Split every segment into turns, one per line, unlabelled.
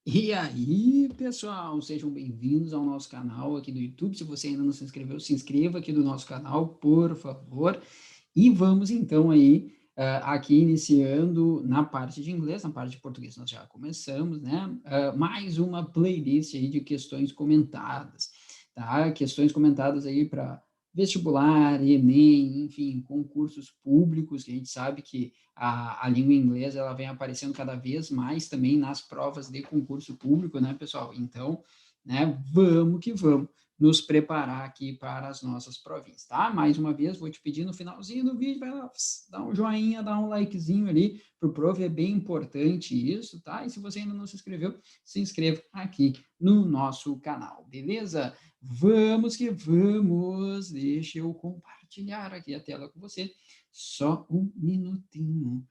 E aí, pessoal, sejam bem-vindos ao nosso canal aqui do YouTube. Se você ainda não se inscreveu, se inscreva aqui do nosso canal, por favor. E vamos então aí, aqui iniciando na parte de inglês, na parte de português nós já começamos, né? Mais uma playlist aí de questões comentadas, tá? Questões comentadas aí para vestibular, Enem, enfim, concursos públicos, que a gente sabe que a língua inglesa ela vem aparecendo cada vez mais também nas provas de concurso público, né, pessoal? Então, né, vamos que vamos nos preparar aqui para as nossas provinhas, tá? Mais uma vez, vou te pedir no finalzinho do vídeo, vai lá, dá um joinha, dá um likezinho ali, pro prof, é bem importante isso, tá? E se você ainda não se inscreveu, se inscreva aqui no nosso canal, beleza? Vamos que vamos, deixa eu compartilhar aqui a tela com você, só um minutinho,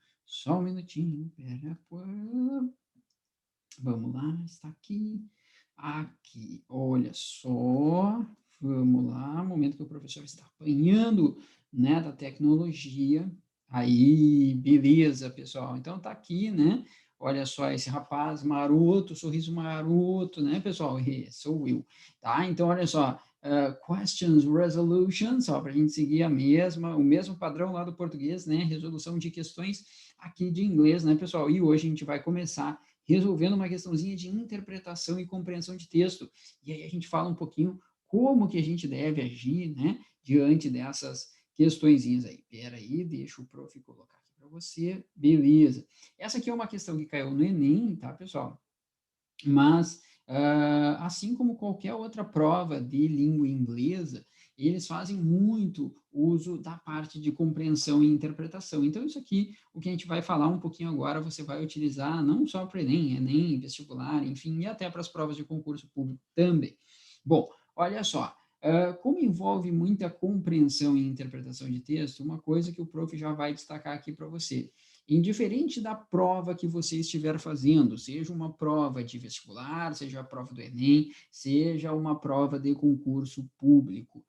pera, vamos lá, está aqui, olha só, vamos lá, momento que o professor está apanhando, né, da tecnologia, aí, beleza, pessoal, então tá aqui, né, olha só esse rapaz maroto, sorriso maroto, né, pessoal, sou eu, tá, então olha só, questions resolution, só para a gente seguir o mesmo padrão lá do português, né, resolução de questões aqui de inglês, né, pessoal, e hoje a gente vai começar resolvendo uma questãozinha de interpretação e compreensão de texto. E aí a gente fala um pouquinho como que a gente deve agir, né, diante dessas questõezinhas aí. Espera aí, deixa o prof colocar aqui para você. Beleza. Essa aqui é uma questão que caiu no Enem, tá, pessoal? Mas, assim como qualquer outra prova de língua inglesa, eles fazem muito uso da parte de compreensão e interpretação. Então, isso aqui, o que a gente vai falar um pouquinho agora, você vai utilizar não só para o Enem, Enem, vestibular, enfim, e até para as provas de concurso público também. Bom, olha só, como envolve muita compreensão e interpretação de texto, uma coisa que o prof já vai destacar aqui para você. Indiferente da prova que você estiver fazendo, seja uma prova de vestibular, seja a prova do Enem, seja uma prova de concurso público,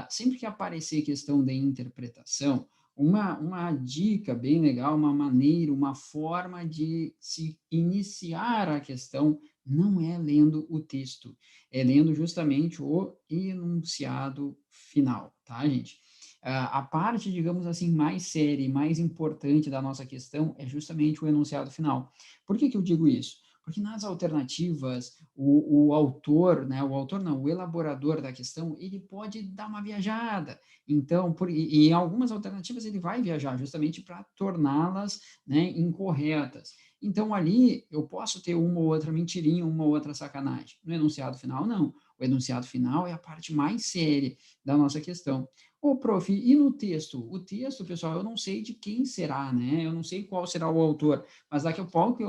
sempre que aparecer questão de interpretação, uma dica bem legal, uma maneira, uma forma de se iniciar a questão não é lendo o texto, é lendo justamente o enunciado final, tá, gente? A parte, digamos assim, mais séria e mais importante da nossa questão é justamente o enunciado final. Por que que eu digo isso? Porque nas alternativas, o autor, né, o autor não, o elaborador da questão, ele pode dar uma viajada. Então, e em algumas alternativas ele vai viajar justamente para torná-las, né, incorretas. Então, ali eu posso ter uma ou outra mentirinha, uma ou outra sacanagem. No enunciado final, não. O enunciado final é a parte mais séria da nossa questão. Ô, prof, e no texto? O texto, pessoal, eu não sei de quem será, né? Eu não sei qual será o autor, mas daqui a pouco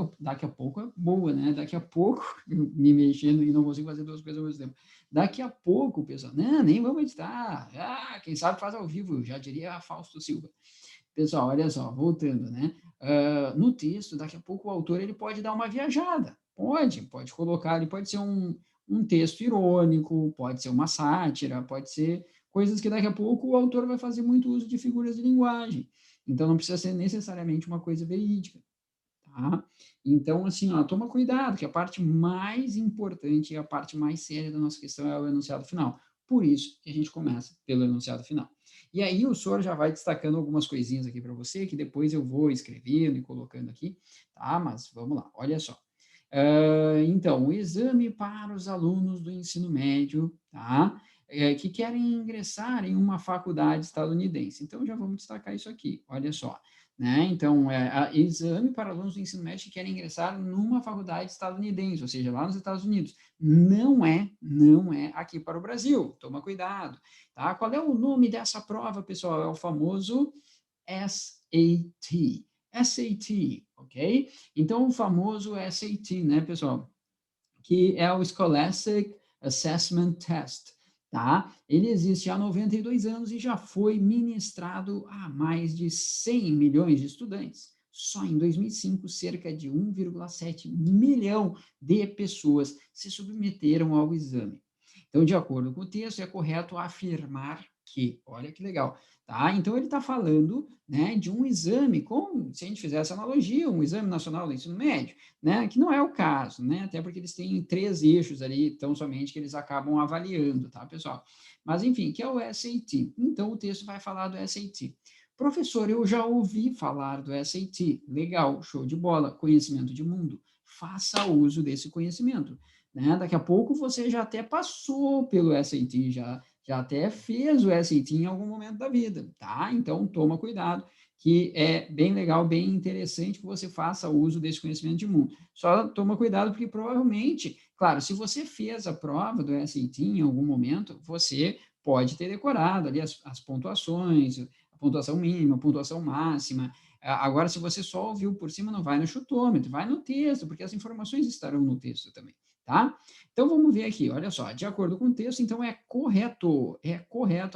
é boa, né? Daqui a pouco, me mexendo e não consigo fazer duas coisas ao mesmo tempo. Daqui a pouco, pessoal, não, nem vamos editar. Quem sabe faz ao vivo, já diria Fausto Silva. Pessoal, olha só, voltando, né? No texto, daqui a pouco o autor ele pode dar uma viajada. Pode colocar, ele pode ser um texto irônico, pode ser uma sátira, pode ser coisas que daqui a pouco o autor vai fazer muito uso de figuras de linguagem. Então, não precisa ser necessariamente uma coisa verídica, tá? Então, assim, ó, toma cuidado, que a parte mais importante e a parte mais séria da nossa questão é o enunciado final. Por isso que a gente começa pelo enunciado final. E aí o senhor já vai destacando algumas coisinhas aqui para você, que depois eu vou escrevendo e colocando aqui, tá? Mas vamos lá, olha só. Então, o exame para os alunos do ensino médio, tá? Que querem ingressar em uma faculdade estadunidense. Então, já vamos destacar isso aqui, olha só. Né? Então, exame para alunos do ensino médio que querem ingressar numa faculdade estadunidense, ou seja, lá nos Estados Unidos. Não é aqui para o Brasil. Toma cuidado, tá? Qual é o nome dessa prova, pessoal? É o famoso SAT. SAT, ok? Então, o famoso SAT, né, pessoal? Que é o Scholastic Assessment Test, tá? Ele existe há 92 anos e já foi ministrado a mais de 100 milhões de estudantes. Só em 2005, cerca de 1,7 milhão de pessoas se submeteram ao exame. Então, de acordo com o texto, é correto afirmar que. Olha que legal, tá? Então, ele está falando, né, de um exame, como se a gente fizesse analogia, um exame nacional do ensino médio, né, que não é o caso, né, até porque eles têm 3 eixos ali, tão somente que eles acabam avaliando, tá, pessoal? Mas, enfim, que é o SAT. Então, o texto vai falar do SAT. Professor, eu já ouvi falar do SAT. Legal, show de bola, conhecimento de mundo. Faça uso desse conhecimento, né? Daqui a pouco você já até passou pelo SAT, já até fez o SAT em algum momento da vida, tá? Então, toma cuidado, que é bem legal, bem interessante que você faça uso desse conhecimento de mundo. Só toma cuidado, porque provavelmente, claro, se você fez a prova do SAT em algum momento, você pode ter decorado ali as pontuações, a pontuação mínima, a pontuação máxima. Agora, se você só ouviu por cima, não vai no chutômetro, vai no texto, porque as informações estarão no texto também, tá? Então, vamos ver aqui, olha só, de acordo com o texto, então é correto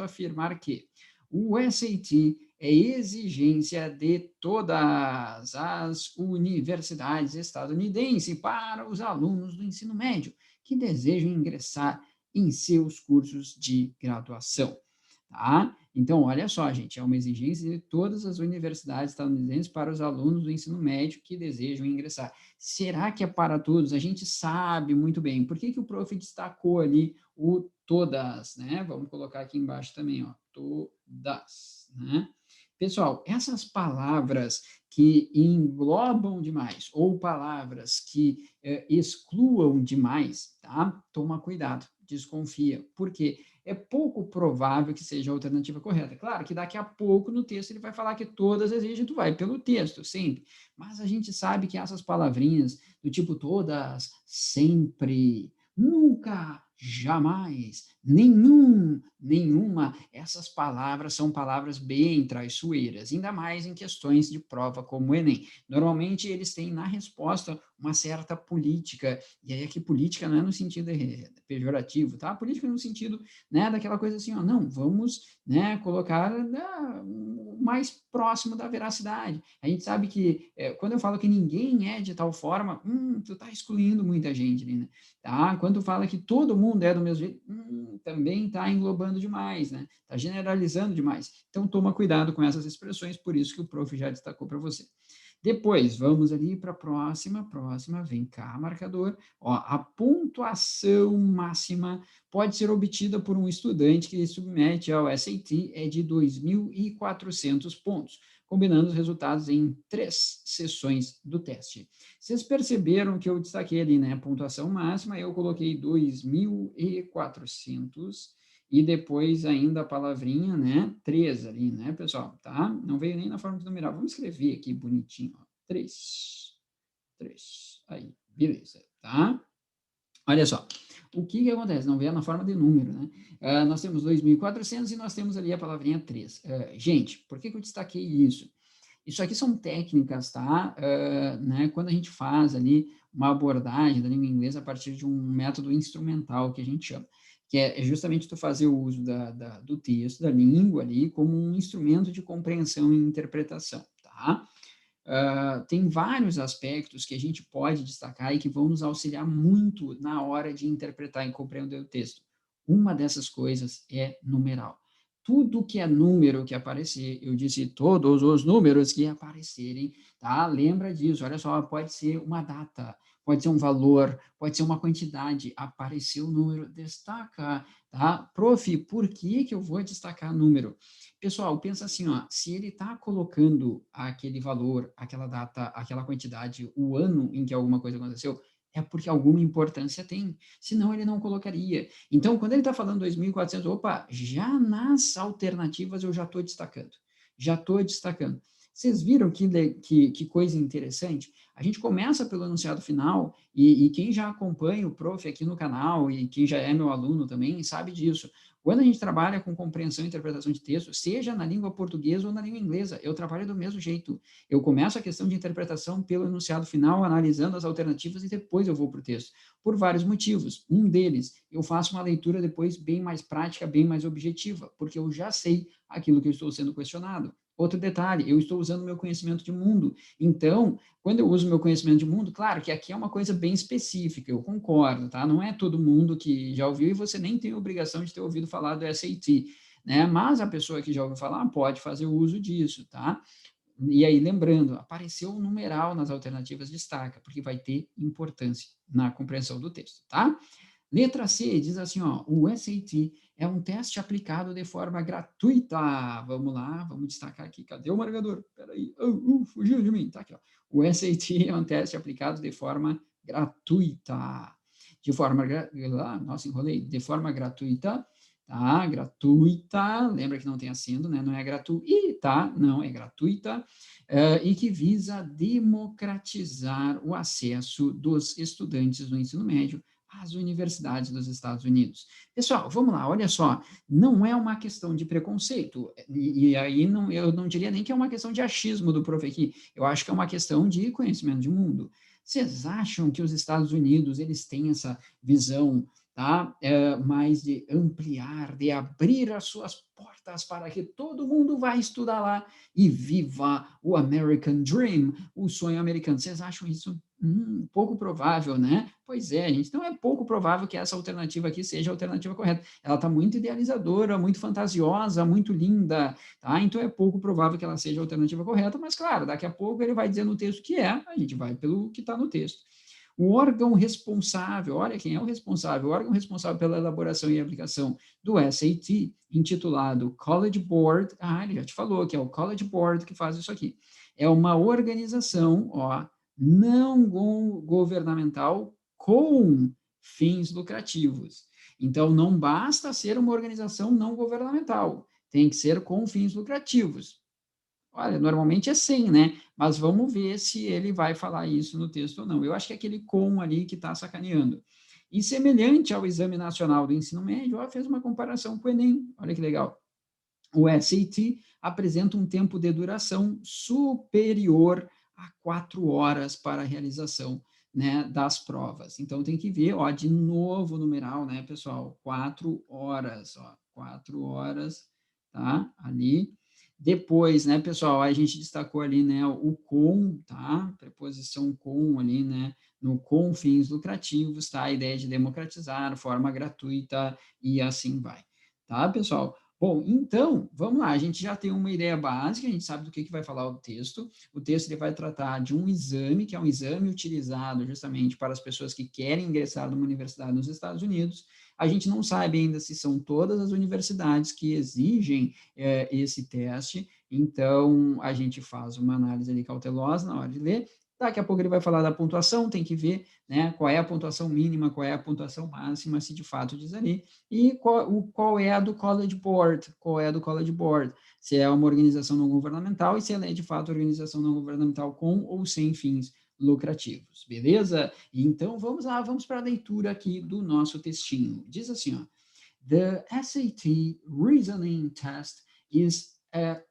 afirmar que o SAT é exigência de todas as universidades estadunidenses para os alunos do ensino médio que desejam ingressar em seus cursos de graduação, tá? Então, olha só, gente, é uma exigência de todas as universidades estadunidenses para os alunos do ensino médio que desejam ingressar. Será que é para todos? A gente sabe muito bem. Por que que o prof destacou ali o todas, né? Vamos colocar aqui embaixo também, ó, todas, né? Pessoal, essas palavras que englobam demais ou palavras que excluam demais, tá? Toma cuidado, desconfia. Por quê? É pouco provável que seja a alternativa correta. Claro que daqui a pouco no texto ele vai falar que todas exigem, tu vai pelo texto, sempre. Mas a gente sabe que essas palavrinhas do tipo todas, sempre, nunca, jamais, nenhum, nenhuma, essas palavras são palavras bem traiçoeiras, ainda mais em questões de prova como o Enem. Normalmente eles têm na resposta uma certa política, e aí aqui política não é no sentido pejorativo, tá? Política no sentido, né, daquela coisa assim, ó, não, vamos, né, colocar o mais próximo da veracidade. A gente sabe que quando eu falo que ninguém é de tal forma, tu tá excluindo muita gente ali, né? Tá? Quando tu fala que todo mundo é do mesmo jeito, também tá englobando demais, né? Tá generalizando demais. Então toma cuidado com essas expressões, por isso que o prof já destacou para você. Depois, vamos ali para a próxima, vem cá, marcador. Ó, a pontuação máxima pode ser obtida por um estudante que submete ao SAT é de 2.400 pontos, combinando os resultados em 3 sessões do teste. Vocês perceberam que eu destaquei ali, né, a pontuação máxima, eu coloquei 2.400 e depois ainda a palavrinha, né, 3 ali, né, pessoal, tá? Não veio nem na forma de numeral. Vamos escrever aqui bonitinho, ó. 3. 3. Aí, beleza, tá? Olha só, o que que acontece? Não veio na forma de número, né? Nós temos 2.400 e nós temos ali a palavrinha 3. Gente, por que que eu destaquei isso? Isso aqui são técnicas, tá? Né? Quando a gente faz ali uma abordagem da língua inglesa a partir de um método instrumental, que a gente chama, que é justamente tu fazer o uso do texto, da língua ali, como um instrumento de compreensão e interpretação, tá? Tem vários aspectos que a gente pode destacar e que vão nos auxiliar muito na hora de interpretar e compreender o texto. Uma dessas coisas é numeral. Tudo que é número que aparecer, eu disse todos os números que aparecerem, tá? Lembra disso, olha só, pode ser uma data, pode ser um valor, pode ser uma quantidade, apareceu o número, destaca, tá? Prof, por que que eu vou destacar número? Pessoal, pensa assim, ó, se ele está colocando aquele valor, aquela data, aquela quantidade, o ano em que alguma coisa aconteceu, é porque alguma importância tem, senão ele não colocaria. Então, quando ele está falando 2.400, opa, já nas alternativas eu já estou destacando, já estou destacando. Vocês viram que coisa interessante? A gente começa pelo enunciado final, e quem já acompanha o prof aqui no canal, e quem já é meu aluno também, sabe disso. Quando a gente trabalha com compreensão e interpretação de texto, seja na língua portuguesa ou na língua inglesa, eu trabalho do mesmo jeito. Eu começo a questão de interpretação pelo enunciado final, analisando as alternativas e depois eu vou para o texto. Por vários motivos. Um deles, eu faço uma leitura depois bem mais prática, bem mais objetiva, porque eu já sei aquilo que eu estou sendo questionado. Outro detalhe, eu estou usando meu conhecimento de mundo. Então, quando eu uso meu conhecimento de mundo, claro que aqui é uma coisa bem específica, eu concordo, tá? Não é todo mundo que já ouviu e você nem tem obrigação de ter ouvido falar do SAT. né? Mas a pessoa que já ouviu falar pode fazer uso disso, tá? E aí, lembrando, apareceu um numeral nas alternativas, destaca, porque vai ter importância na compreensão do texto, tá? Letra C diz assim, ó, o SAT é um teste aplicado de forma gratuita. Vamos lá, vamos destacar aqui. Cadê o marcador? Peraí, fugiu de mim. Tá aqui, ó. O SAT é um teste aplicado de forma gratuita. De forma, nossa, enrolei. De forma gratuita, tá? Gratuita, lembra que não tem acento, né? Não é gratuita, não, é gratuita. E que visa democratizar o acesso dos estudantes do ensino médio às universidades dos Estados Unidos. Pessoal, vamos lá, olha só, não é uma questão de preconceito, e aí não, eu não diria nem que é uma questão de achismo do prof aqui, eu acho que é uma questão de conhecimento de mundo. Vocês acham que os Estados Unidos, eles têm essa visão, tá, mais de ampliar, de abrir as suas portas para que todo mundo vá estudar lá e viva o American Dream, o sonho americano? Vocês acham isso pouco provável, né? Pois é, gente. Então é pouco provável que essa alternativa aqui seja a alternativa correta. Ela está muito idealizadora, muito fantasiosa, muito linda, tá? Então é pouco provável que ela seja a alternativa correta, mas claro, daqui a pouco ele vai dizer no texto que é, a gente vai pelo que está no texto. O órgão responsável, olha quem é o responsável, o órgão responsável pela elaboração e aplicação do SAT, intitulado College Board, ele já te falou que é o College Board que faz isso aqui. É uma organização, ó, não governamental com fins lucrativos. Então, não basta ser uma organização não governamental, tem que ser com fins lucrativos. Olha, normalmente é sem, né? Mas vamos ver se ele vai falar isso no texto ou não. Eu acho que é aquele com ali que está sacaneando. E semelhante ao Exame Nacional do Ensino Médio, ela fez uma comparação com o Enem. Olha que legal. O SAT apresenta um tempo de duração superior a 4 horas para a realização, né, das provas. Então, tem que ver, ó, de novo o numeral, né, pessoal? 4 horas, ó, 4 horas, tá? Ali. Depois, né, pessoal, a gente destacou ali, né, o com, tá? Preposição com ali, né, no com fins lucrativos, tá? A ideia de democratizar, forma gratuita e assim vai, tá, pessoal? Bom, então, vamos lá, a gente já tem uma ideia básica, a gente sabe do que vai falar o texto. O texto ele vai tratar de um exame, que é um exame utilizado justamente para as pessoas que querem ingressar numa universidade nos Estados Unidos. A gente não sabe ainda se são todas as universidades que exigem esse teste, então a gente faz uma análise ali cautelosa na hora de ler. Daqui a pouco ele vai falar da pontuação, tem que ver, né, qual é a pontuação mínima, qual é a pontuação máxima, se de fato diz ali, e qual é a do College Board, qual é a do College Board, se é uma organização não governamental e se ela é de fato organização não governamental com ou sem fins lucrativos, beleza? Então vamos lá, vamos para a leitura aqui do nosso textinho. Diz assim, ó, The SAT Reasoning Test is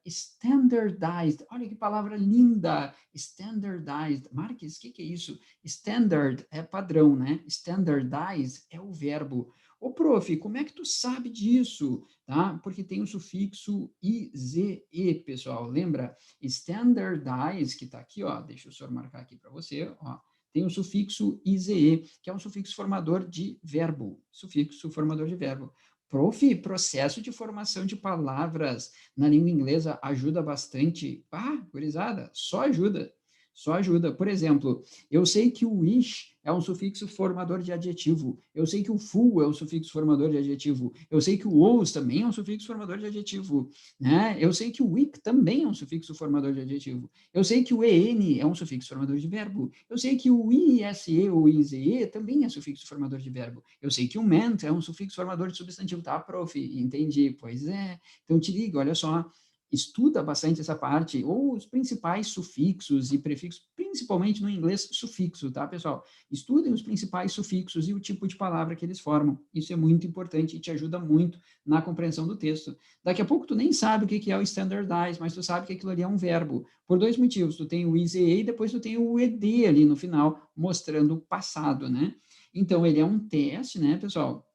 standardized. Olha que palavra linda! Standardized. Marques, o que é isso? Standard é padrão, né? Standardized é o verbo. Ô, prof, como é que tu sabe disso? Tá? Porque tem o sufixo IZE, pessoal. Lembra? Standardized, que está aqui, ó. Deixa o senhor marcar aqui para você, ó. Tem o sufixo IZE, que é um sufixo formador de verbo. Sufixo formador de verbo. Prof, processo de formação de palavras na língua inglesa ajuda bastante. Gurizada, só ajuda. Só ajuda. Por exemplo, eu sei que o ish é um sufixo formador de adjetivo. Eu sei que o full é um sufixo formador de adjetivo. Eu sei que o os também é um sufixo formador de adjetivo. Né? Eu sei que o ic também é um sufixo formador de adjetivo. Eu sei que o en é um sufixo formador de verbo. Eu sei que o ise ou ize também é sufixo formador de verbo. Eu sei que o ment é um sufixo formador de substantivo. Tá, prof? Entendi. Pois é. Então, te liga, olha só. Estuda bastante essa parte, ou os principais sufixos e prefixos, principalmente no inglês, sufixo, tá, pessoal? Estudem os principais sufixos e o tipo de palavra que eles formam. Isso é muito importante e te ajuda muito na compreensão do texto. Daqui a pouco tu nem sabe o que é o standardize, mas tu sabe que aquilo ali é um verbo. Por dois motivos. Tu tem o IZE e depois tu tem o ED ali no final, mostrando o passado, né? Então, ele é um teste, né, pessoal?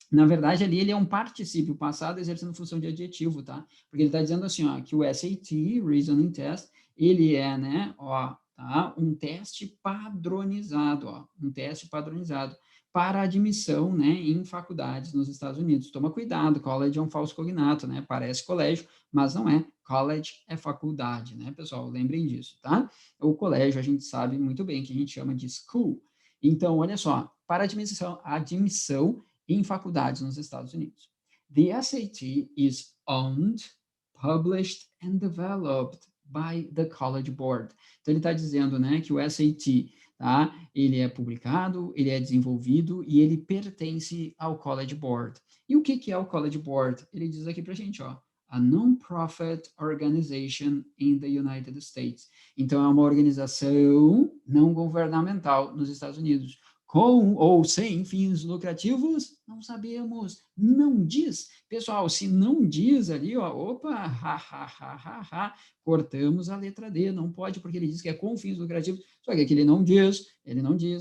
Na verdade, ali ele é um particípio passado exercendo função de adjetivo, tá? Porque ele está dizendo assim, ó, que o SAT, Reasoning Test, ele é, né, ó, tá? Um teste padronizado, ó, um teste padronizado para admissão, né, em faculdades nos Estados Unidos. Toma cuidado, college é um falso cognato, né? Parece colégio, mas não é. College é faculdade, né, pessoal? Lembrem disso, tá? O colégio a gente sabe muito bem que a gente chama de school. Então, olha só, para admissão em faculdades nos Estados Unidos. The SAT is owned, published and developed by the College Board. Então, ele está dizendo, né, que o SAT, tá, ele é publicado, ele é desenvolvido e ele pertence ao College Board. E o que é o College Board? Ele diz aqui para a gente, ó, a non-profit organization in the United States. Então, é uma organização não governamental nos Estados Unidos. Com ou sem fins lucrativos? Não sabemos. Não diz. Pessoal, se não diz ali, ó, opa, ha, cortamos a letra D. Não pode, porque ele diz que é com fins lucrativos. Só que aqui ele não diz,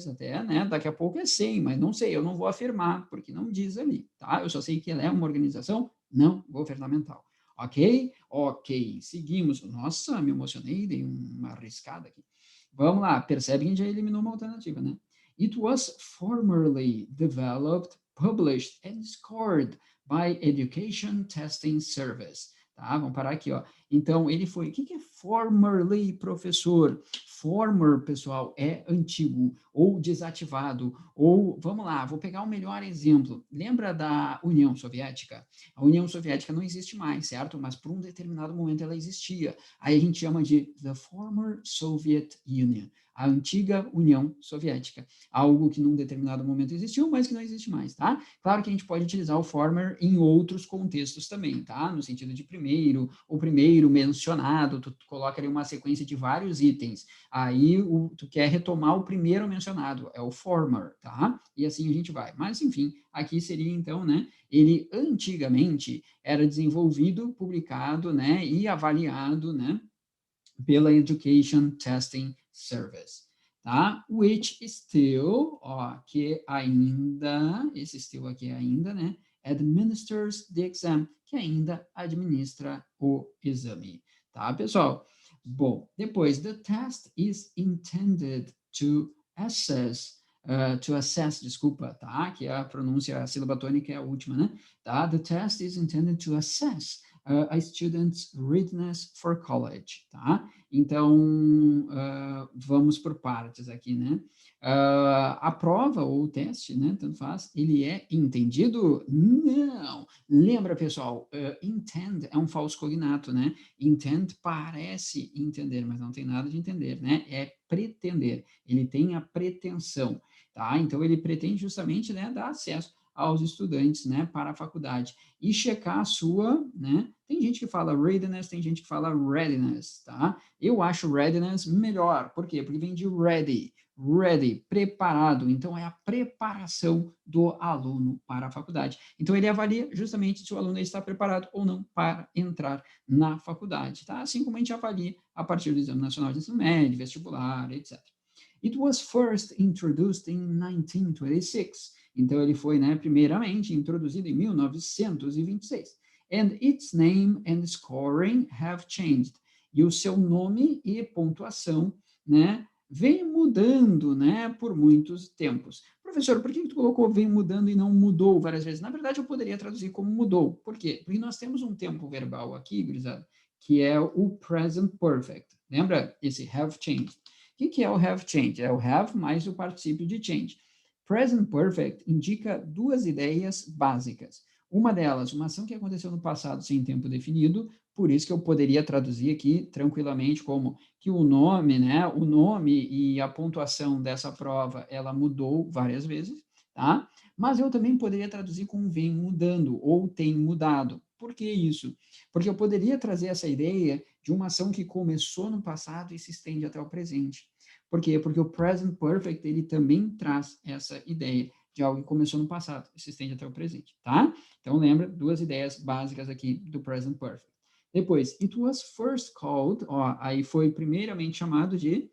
até, né, daqui a pouco é sem, mas não sei, eu não vou afirmar, porque não diz ali, tá? Eu só sei que ela é uma organização não governamental. Ok? Ok, seguimos. Nossa, me emocionei, dei uma arriscada aqui. Vamos lá, percebe que a gente já eliminou uma alternativa, né? It was formerly developed, published and scored by Education Testing Service. Tá? Vamos parar aqui, ó. Então, ele foi... O que é formerly, professor? Former, pessoal, é antigo, ou desativado, ou... Vamos lá, vou pegar o melhor exemplo. Lembra da União Soviética? A União Soviética não existe mais, certo? Mas por um determinado momento ela existia. Aí a gente chama de the former Soviet Union, a antiga União Soviética. Algo que num determinado momento existiu, mas que não existe mais, tá? Claro que a gente pode utilizar o former em outros contextos também, tá? No sentido de primeiro, o primeiro mencionado, tu coloca ali uma sequência de vários itens. Aí tu quer retomar o primeiro mencionado, é o former, tá? E assim a gente vai. Mas, enfim, aqui seria então, né? Ele antigamente era desenvolvido, publicado, né? E avaliado, né? Pela Education Testing Service, tá? Which still, ó, que ainda, esse still aqui ainda, né? Administers the exam, que ainda administra o exame, tá, pessoal? Bom, depois, the test is intended to assess, desculpa, tá? Que é a pronúncia, a sílaba tônica é a última, né? Tá? The test is intended to assess a student's readiness for college, tá? Então, vamos por partes aqui, né? A prova ou o teste, né, tanto faz, ele é entendido? Não! Lembra, pessoal, intend é um falso cognato, né? Intend parece entender, mas não tem nada de entender, né? É pretender, ele tem a pretensão, tá? Então, ele pretende justamente, né, dar acesso aos estudantes, né, para a faculdade e checar a sua, né? Tem gente que fala readiness, tem gente que fala readiness, tá? Eu acho readiness melhor. Por quê? Porque vem de ready, ready, preparado. Então, é a preparação do aluno para a faculdade. Então, ele avalia justamente se o aluno está preparado ou não para entrar na faculdade, tá? Assim como a gente avalia a partir do Exame Nacional de Ensino Médio, vestibular, etc. It was first introduced in 1926. Então, ele foi, né, primeiramente introduzido em 1926. And its name and scoring have changed. E o seu nome e pontuação, né, vem mudando, né, por muitos tempos. Professor, por que tu colocou vem mudando e não mudou várias vezes? Na verdade, eu poderia traduzir como mudou. Por quê? Porque nós temos um tempo verbal aqui, gurizada, que é o present perfect. Lembra? Esse have changed. O que é o have changed? É o have mais o particípio de change. Present perfect indica duas ideias básicas. Uma delas, uma ação que aconteceu no passado sem tempo definido, por isso que eu poderia traduzir aqui tranquilamente como que o nome, né, o nome e a pontuação dessa prova, ela mudou várias vezes, tá? Mas eu também poderia traduzir como vem mudando ou tem mudado. Por que isso? Porque eu poderia trazer essa ideia de uma ação que começou no passado e se estende até o presente. Por quê? Porque o present perfect, ele também traz essa ideia de algo que começou no passado e se estende até o presente, tá? Então, lembra, duas ideias básicas aqui do present perfect. Depois, it was first called, ó, aí foi primeiramente chamado de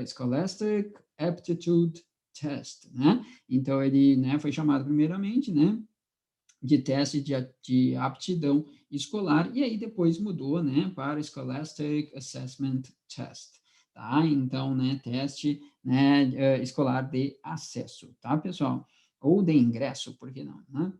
Scholastic Aptitude Test, né? Então, ele, né, foi chamado primeiramente, né, de teste de aptidão escolar, e aí depois mudou, né, para Scholastic Assessment Test, tá? Então, né, teste, né, escolar de acesso, tá, pessoal? Ou de ingresso, por que não, né?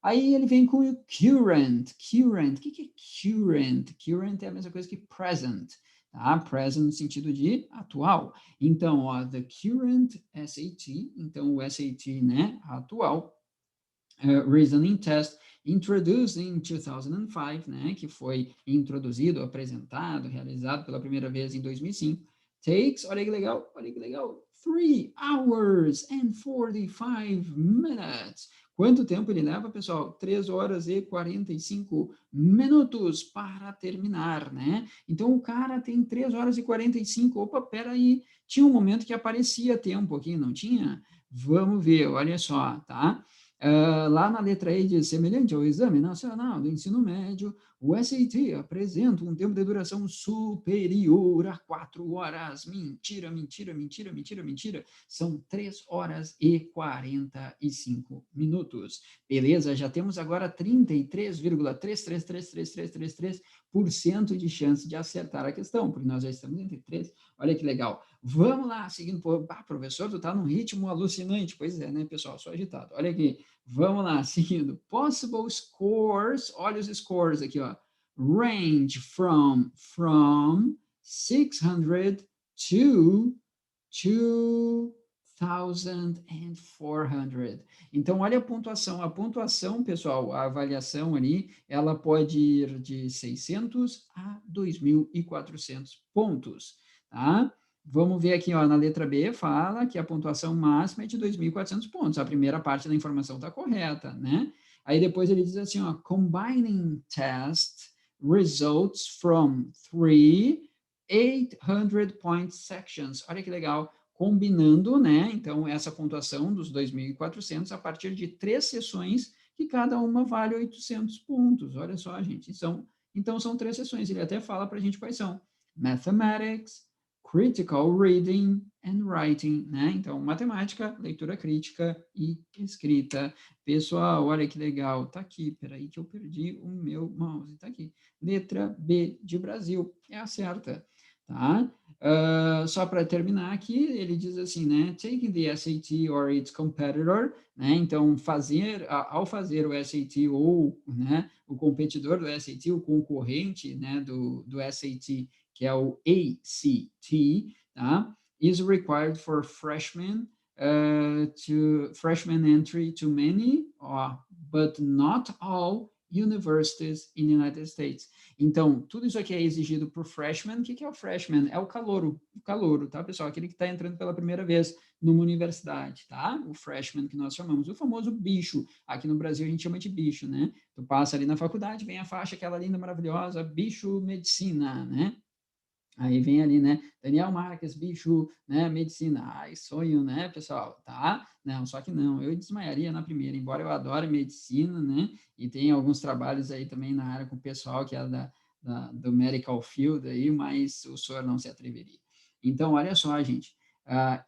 Aí ele vem com o current. Current, o que é current? Current é a mesma coisa que present, tá? Present no sentido de atual. Então, ó, the current SAT, então o SAT, né, atual, reasoning test introduced in 2005, né, que foi introduzido, apresentado, realizado pela primeira vez em 2005, takes, olha que legal, 3 hours and 45 minutes. Quanto tempo ele leva, pessoal? 3 horas e 45 minutos para terminar, né? Então, o cara tem 3 horas e 45. Opa, peraí, tinha um momento que aparecia tempo aqui, não tinha? Vamos ver, olha só, tá? Lá na letra E diz, semelhante ao Exame Nacional do Ensino Médio, o SAT apresenta um tempo de duração superior a 4 horas. Mentira, mentira, mentira, mentira, mentira. São 3 horas e 45 minutos. Beleza? Já temos agora 33,333333% de chance de acertar a questão, porque nós já estamos entre 3. Olha que legal. Vamos lá, seguindo. Professor, tu tá num ritmo alucinante. Pois é, né, pessoal? Sou agitado. Olha aqui. Vamos lá, seguindo. Possible scores. Olha os scores aqui, ó. Range from 600 to 2,400. Então, olha a pontuação. A pontuação, pessoal, a avaliação ali, ela pode ir de 600 a 2.400 pontos, tá? Vamos ver aqui, ó, na letra B, fala que a pontuação máxima é de 2.400 pontos. A primeira parte da informação está correta, né? Aí depois ele diz assim, ó, combining test results from 800-point sections. Olha que legal. Combinando, né? Então, essa pontuação dos 2.400 a partir de 3 sessões, que cada uma vale 800 pontos. Olha só, gente. Então, são 3 sessões. Ele até fala para a gente quais são. Mathematics, Critical Reading and Writing, né? Então, matemática, leitura crítica e escrita. Pessoal, olha que legal. Tá aqui, peraí que eu perdi o meu mouse. Tá aqui. Letra B de Brasil. É a certa, tá? Só para terminar aqui, ele diz assim, né? Taking the SAT or its competitor, né? Então, ao fazer o SAT ou, né, o competidor do SAT, o concorrente, né, do SAT, que é o ACT, tá? Is required for freshmen freshman entry to many, but not all universities in the United States. Então, tudo isso aqui é exigido por freshman. O que é o freshman? É o calouro, tá, pessoal? Aquele que está entrando pela primeira vez numa universidade, tá? O freshman que nós chamamos, o famoso bicho. Aqui no Brasil a gente chama de bicho, né? Tu passa ali na faculdade, vem a faixa, aquela linda, maravilhosa, bicho medicina, né? Aí vem ali, né? Daniel Marques, bicho, né? Medicina. Ai, sonho, né, pessoal? Tá? Não, só que não. Eu desmaiaria na primeira, embora eu adore medicina, né? E tem alguns trabalhos aí também na área com o pessoal que é do medical field aí, mas o senhor não se atreveria. Então, olha só, gente.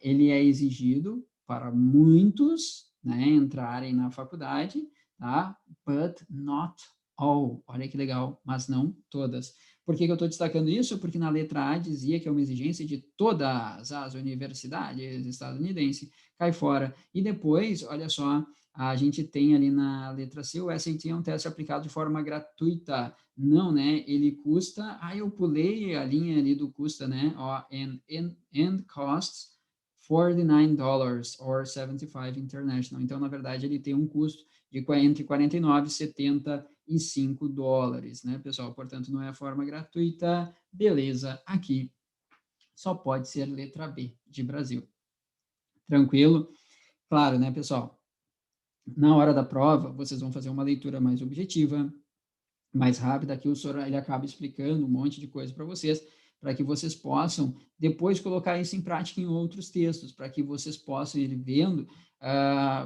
Ele é exigido para muitos, né? Entrarem na faculdade, tá? But not all. Olha que legal, mas não todas. Por que eu estou destacando isso? Porque na letra A dizia que é uma exigência de todas as universidades estadunidenses, cai fora. E depois, olha só, a gente tem ali na letra C, o SAT é um teste aplicado de forma gratuita. Não, né? Ele custa... eu pulei a linha ali do custa, né? Ó, and costs $49 or 75 international. Então, na verdade, ele tem um custo de entre 49 e 75 dólares, né, pessoal? Portanto, não é a forma gratuita. Beleza, aqui só pode ser letra B de Brasil. Tranquilo? Claro, né, pessoal? Na hora da prova, vocês vão fazer uma leitura mais objetiva, mais rápida, aqui o senhor ele acaba explicando um monte de coisa para vocês, para que vocês possam depois colocar isso em prática em outros textos, para que vocês possam ir vendo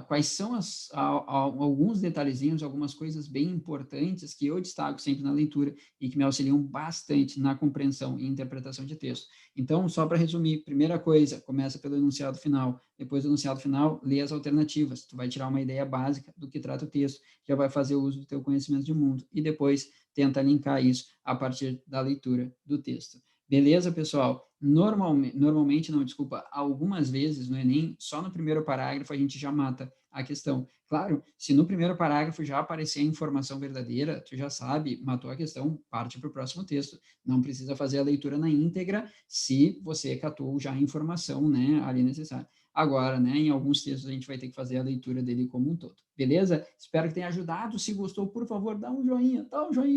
quais são alguns detalhezinhos, algumas coisas bem importantes que eu destaco sempre na leitura e que me auxiliam bastante na compreensão e interpretação de texto. Então, só para resumir, primeira coisa, começa pelo enunciado final, depois do enunciado final, lê as alternativas, tu vai tirar uma ideia básica do que trata o texto, já vai fazer uso do teu conhecimento de mundo, e depois tenta linkar isso a partir da leitura do texto. Beleza, pessoal? Normalmente, não, desculpa, algumas vezes no Enem, só no primeiro parágrafo a gente já mata a questão. Claro, se no primeiro parágrafo já aparecer a informação verdadeira, tu já sabe, matou a questão, parte para o próximo texto. Não precisa fazer a leitura na íntegra se você catou já a informação, né, ali necessária. Agora, né, em alguns textos a gente vai ter que fazer a leitura dele como um todo. Beleza? Espero que tenha ajudado. Se gostou, por favor, dá um joinha,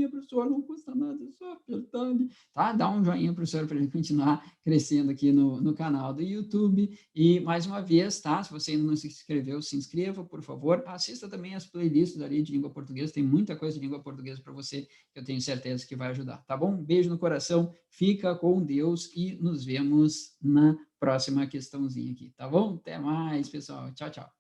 professor, não custa nada, é só apertar ali, tá? Dá um joinha, professor, para a gente continuar crescendo aqui no canal do YouTube. E, mais uma vez, tá? Se você ainda não se inscreveu, se inscreva, por favor. Assista também as playlists ali de língua portuguesa, tem muita coisa de língua portuguesa para você, que eu tenho certeza que vai ajudar, tá bom? Um beijo no coração, fica com Deus e nos vemos na próxima questãozinha aqui, tá bom? Até mais, pessoal. Tchau, tchau.